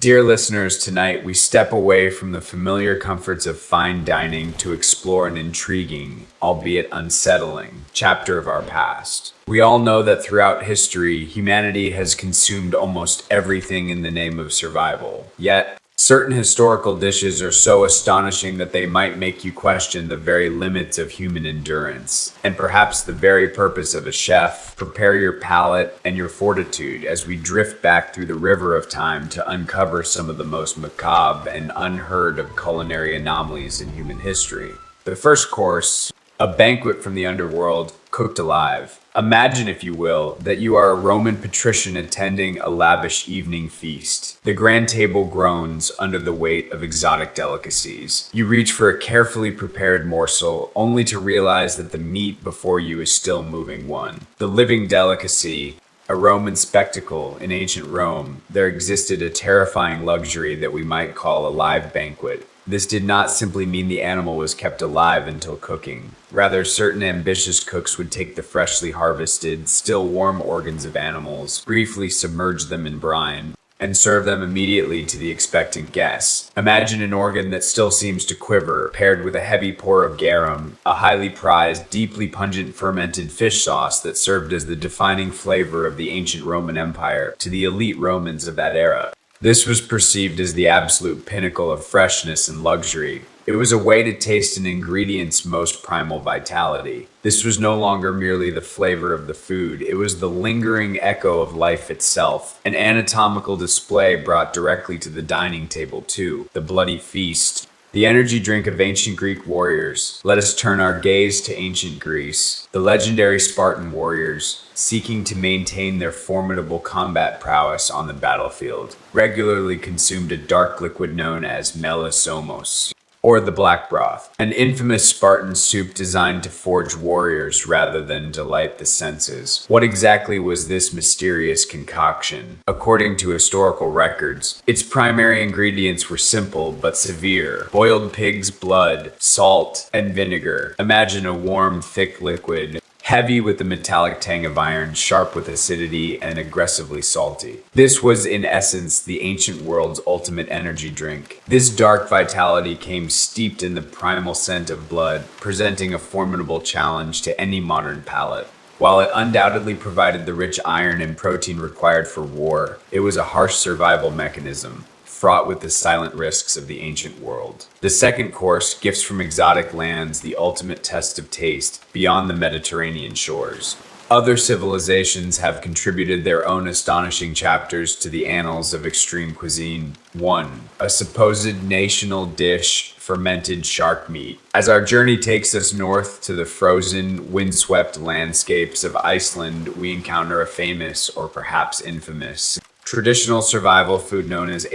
Dear listeners, tonight we step away from the familiar comforts of fine dining to explore an intriguing, albeit unsettling, chapter of our past. We all know that throughout history, humanity has consumed almost everything in the name of survival. Yet, certain historical dishes are so astonishing that they might make you question the very limits of human endurance, and perhaps the very purpose of a chef. Prepare your palate and your fortitude as we drift back through the river of time to uncover some of the most macabre and unheard of culinary anomalies in human history. The first course, a banquet from the underworld, cooked alive. Imagine, if you will, that you are a Roman patrician attending a lavish evening feast. The grand table groans under the weight of exotic delicacies. You reach for a carefully prepared morsel, only to realize that the meat before you is still moving one. The living delicacy, a Roman spectacle in ancient Rome, there existed a terrifying luxury that we might call a live banquet. This did not simply mean the animal was kept alive until cooking. Rather, certain ambitious cooks would take the freshly harvested, still warm organs of animals, briefly submerge them in brine, and serve them immediately to the expectant guests. Imagine an organ that still seems to quiver, paired with a heavy pour of garum, a highly prized, deeply pungent fermented fish sauce that served as the defining flavor of the ancient Roman Empire to the elite Romans of that era. This was perceived as the absolute pinnacle of freshness and luxury. It was a way to taste an ingredient's most primal vitality. This was no longer merely the flavor of the food, it was the lingering echo of life itself, an anatomical display brought directly to the dining table too, the bloody feast. The energy drink of ancient Greek warriors. Let us turn our gaze to ancient Greece. The legendary Spartan warriors, seeking to maintain their formidable combat prowess on the battlefield, regularly consumed a dark liquid known as melisomos, or the black broth, an infamous Spartan soup designed to forge warriors rather than delight the senses. What exactly was this mysterious concoction? According to historical records, its primary ingredients were simple but severe: boiled pig's blood, salt, and vinegar. Imagine a warm, thick liquid, heavy with the metallic tang of iron, sharp with acidity, and aggressively salty. This was, in essence, the ancient world's ultimate energy drink. This dark vitality came steeped in the primal scent of blood, presenting a formidable challenge to any modern palate. While it undoubtedly provided the rich iron and protein required for war, it was a harsh survival mechanism, fraught with the silent risks of the ancient world. The second course, gifts from exotic lands, the ultimate test of taste, beyond the Mediterranean shores. Other civilizations have contributed their own astonishing chapters to the annals of extreme cuisine. 1. A supposed national dish, fermented shark meat. As our journey takes us north to the frozen, windswept landscapes of Iceland, we encounter a famous, or perhaps infamous, traditional survival food known as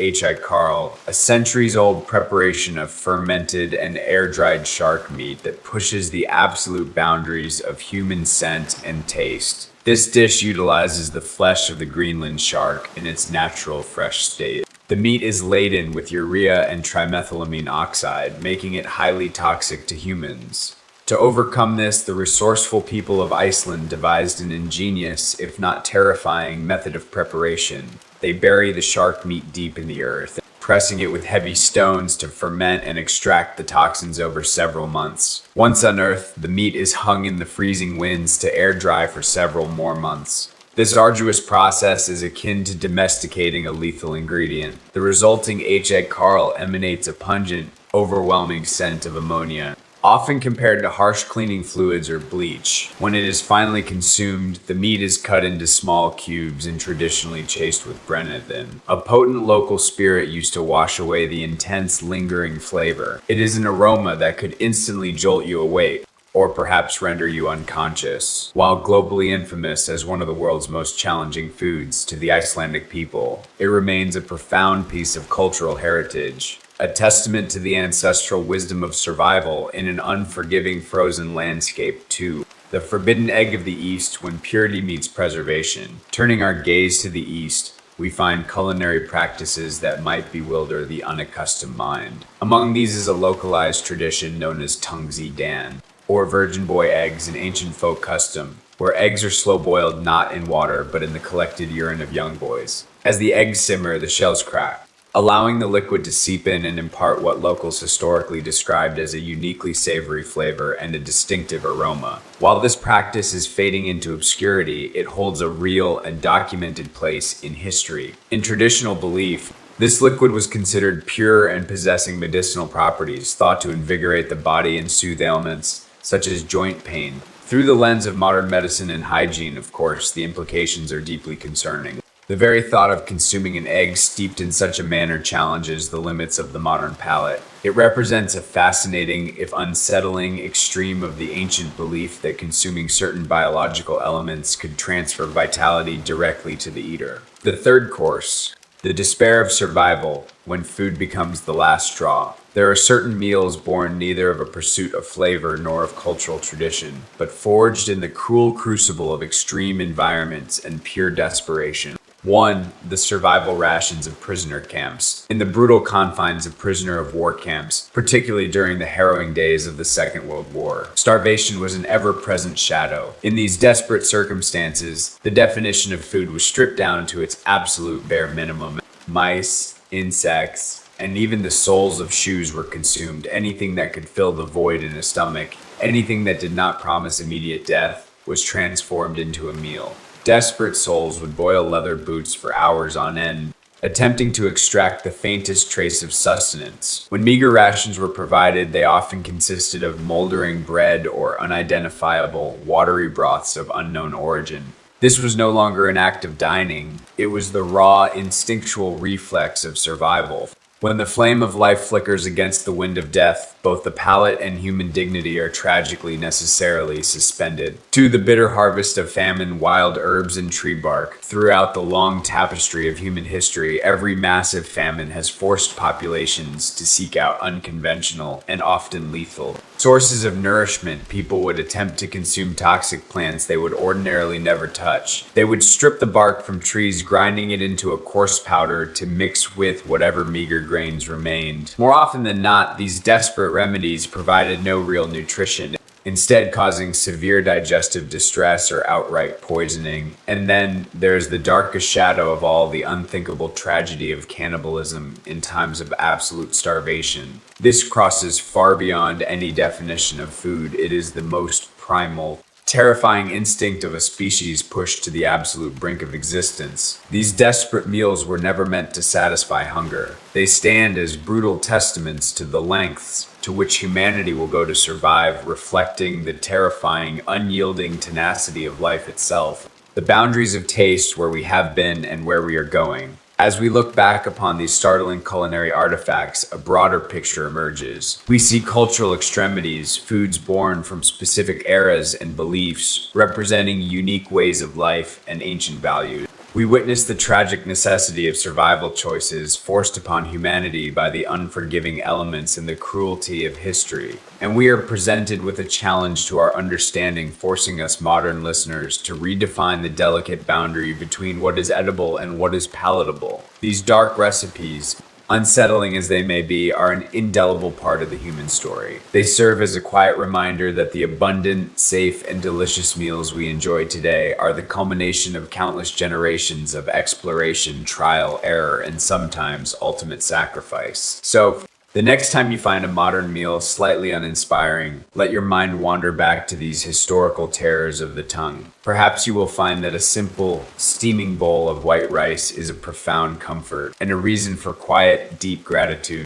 Karl, a centuries-old preparation of fermented and air-dried shark meat that pushes the absolute boundaries of human scent and taste. This dish utilizes the flesh of the Greenland shark in its natural fresh state. The meat is laden with urea and trimethylamine oxide, making it highly toxic to humans. To overcome this, the resourceful people of Iceland devised an ingenious, if not terrifying, method of preparation. They bury the shark meat deep in the earth, pressing it with heavy stones to ferment and extract the toxins over several months. Once unearthed, the meat is hung in the freezing winds to air dry for several more months. This arduous process is akin to domesticating a lethal ingredient. The resulting Karl emanates a pungent, overwhelming scent of ammonia, often compared to harsh cleaning fluids or bleach. When it is finally consumed, the meat is cut into small cubes and traditionally chased with brennethin, a potent local spirit used to wash away the intense, lingering flavor. It is an aroma that could instantly jolt you awake, or perhaps render you unconscious. While globally infamous as one of the world's most challenging foods to the Icelandic people, it remains a profound piece of cultural heritage, a testament to the ancestral wisdom of survival in an unforgiving frozen landscape too. The forbidden egg of the East when purity meets preservation. Turning our gaze to the East, we find culinary practices that might bewilder the unaccustomed mind. Among these is a localized tradition known as tungsi dan, or virgin boy eggs, an ancient folk custom, where eggs are slow boiled not in water but in the collected urine of young boys. As the eggs simmer, the shells crack, allowing the liquid to seep in and impart what locals historically described as a uniquely savory flavor and a distinctive aroma. While this practice is fading into obscurity, it holds a real and documented place in history. In traditional belief, this liquid was considered pure and possessing medicinal properties, thought to invigorate the body and soothe ailments such as joint pain. Through the lens of modern medicine and hygiene, of course, the implications are deeply concerning. The very thought of consuming an egg steeped in such a manner challenges the limits of the modern palate. It represents a fascinating, if unsettling, extreme of the ancient belief that consuming certain biological elements could transfer vitality directly to the eater. The third course, the despair of survival, when food becomes the last straw. There are certain meals born neither of a pursuit of flavor nor of cultural tradition, but forged in the cruel crucible of extreme environments and pure desperation. 1. The survival rations of prisoner camps. In the brutal confines of prisoner of war camps, particularly during the harrowing days of the Second World War, starvation was an ever-present shadow. In these desperate circumstances, the definition of food was stripped down to its absolute bare minimum. Mice, insects, and even the soles of shoes were consumed. Anything that could fill the void in a stomach, anything that did not promise immediate death, was transformed into a meal. Desperate souls would boil leather boots for hours on end, attempting to extract the faintest trace of sustenance. When meager rations were provided, they often consisted of moldering bread or unidentifiable, watery broths of unknown origin. This was no longer an act of dining, it was the raw, instinctual reflex of survival. When the flame of life flickers against the wind of death, both the palate and human dignity are tragically necessarily suspended. To the bitter harvest of famine, wild herbs, and tree bark. Throughout the long tapestry of human history, every massive famine has forced populations to seek out unconventional and often lethal sources of nourishment. People would attempt to consume toxic plants they would ordinarily never touch. They would strip the bark from trees, grinding it into a coarse powder to mix with whatever meager grains remained. More often than not, these desperate remedies provided no real nutrition, instead causing severe digestive distress or outright poisoning. And then there's the darkest shadow of all, the unthinkable tragedy of cannibalism in times of absolute starvation. This crosses far beyond any definition of food. It is the most primal, terrifying instinct of a species pushed to the absolute brink of existence. These desperate meals were never meant to satisfy hunger. They stand as brutal testaments to the lengths to which humanity will go to survive, reflecting the terrifying, unyielding tenacity of life itself, the boundaries of taste, where we have been and where we are going. As we look back upon these startling culinary artifacts, a broader picture emerges. We see cultural extremities, foods born from specific eras and beliefs, representing unique ways of life and ancient values. We witness the tragic necessity of survival choices forced upon humanity by the unforgiving elements and the cruelty of history. And we are presented with a challenge to our understanding, forcing us modern listeners to redefine the delicate boundary between what is edible and what is palatable. These dark recipes, unsettling as they may be, are an indelible part of the human story. They serve as a quiet reminder that the abundant, safe, and delicious meals we enjoy today are the culmination of countless generations of exploration, trial, error, and sometimes ultimate sacrifice. So, the next time you find a modern meal slightly uninspiring, let your mind wander back to these historical terrors of the tongue. Perhaps you will find that a simple, steaming bowl of white rice is a profound comfort and a reason for quiet, deep gratitude.